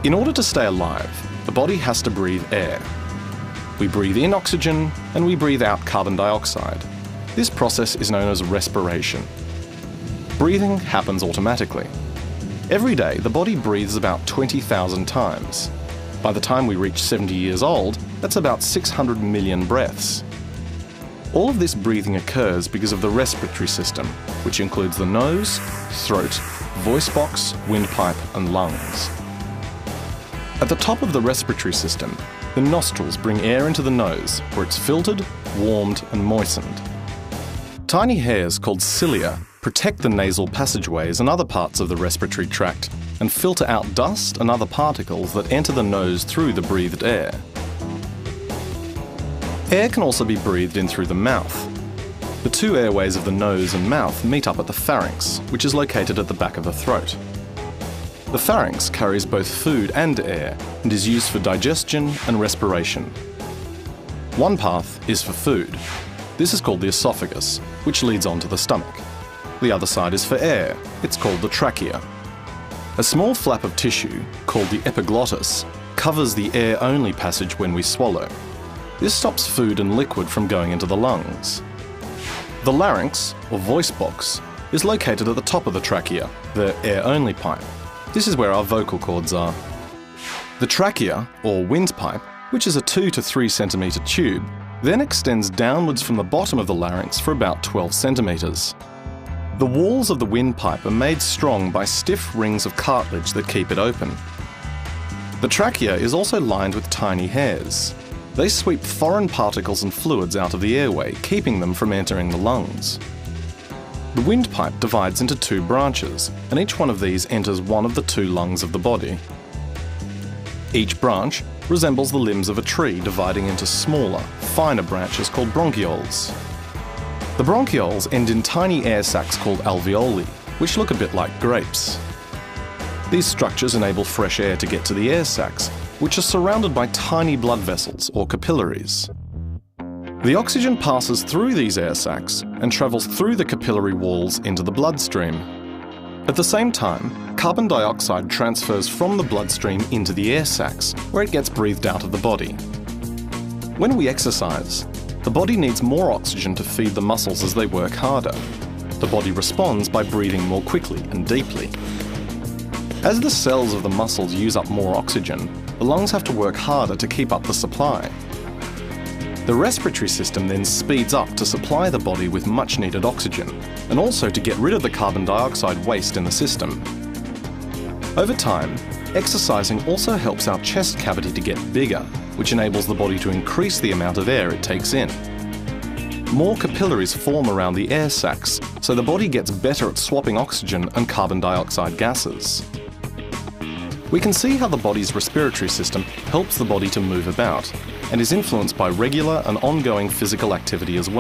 In order to stay alive, the body has to breathe air. We breathe in oxygen and we breathe out carbon dioxide. This process is known as respiration. Breathing happens automatically. Every day, the body breathes about 20,000 times. By the time we reach 70 years old, that's about 600 million breaths. All of this breathing occurs because of the respiratory system, which includes the nose, throat, voice box, windpipe, and lungs. At the top of the respiratory system, the nostrils bring air into the nose, where it's filtered, warmed, and moistened. Tiny hairs called cilia protect the nasal passageways and other parts of the respiratory tract and filter out dust and other particles that enter the nose through the breathed air. Air can also be breathed in through the mouth. The two airways of the nose and mouth meet up at the pharynx, which is located at the back of the throat. The pharynx carries both food and air and is used for digestion and respiration. One path is for food. This is called the esophagus, which leads on to the stomach. The other side is for air. It's called the trachea. A small flap of tissue, called the epiglottis, covers the air-only passage when we swallow. This stops food and liquid from going into the lungs. The larynx, or voice box, is located at the top of the trachea, the air-only pipe. This is where our vocal cords are. The trachea, or windpipe, which is a 2 to 3 centimetre tube, then extends downwards from the bottom of the larynx for about 12 centimetres. The walls of the windpipe are made strong by stiff rings of cartilage that keep it open. The trachea is also lined with tiny hairs. They sweep foreign particles and fluids out of the airway, keeping them from entering the lungs. The windpipe divides into two branches, and each one of these enters one of the two lungs of the body. Each branch resembles the limbs of a tree, dividing into smaller, finer branches called bronchioles. The bronchioles end in tiny air sacs called alveoli, which look a bit like grapes. These structures enable fresh air to get to the air sacs, which are surrounded by tiny blood vessels, or capillaries. The oxygen passes through these air sacs and travels through the capillary walls into the bloodstream. At the same time, carbon dioxide transfers from the bloodstream into the air sacs, where it gets breathed out of the body. When we exercise, the body needs more oxygen to feed the muscles as they work harder. The body responds by breathing more quickly and deeply. As the cells of the muscles use up more oxygen, the lungs have to work harder to keep up the supply. The respiratory system then speeds up to supply the body with much needed oxygen, and also to get rid of the carbon dioxide waste in the system. Over time, exercising also helps our chest cavity to get bigger, which enables the body to increase the amount of air it takes in. More capillaries form around the air sacs, so the body gets better at swapping oxygen and carbon dioxide gases. We can see how the body's respiratory system helps the body to move about, and is influenced by regular and ongoing physical activity as well.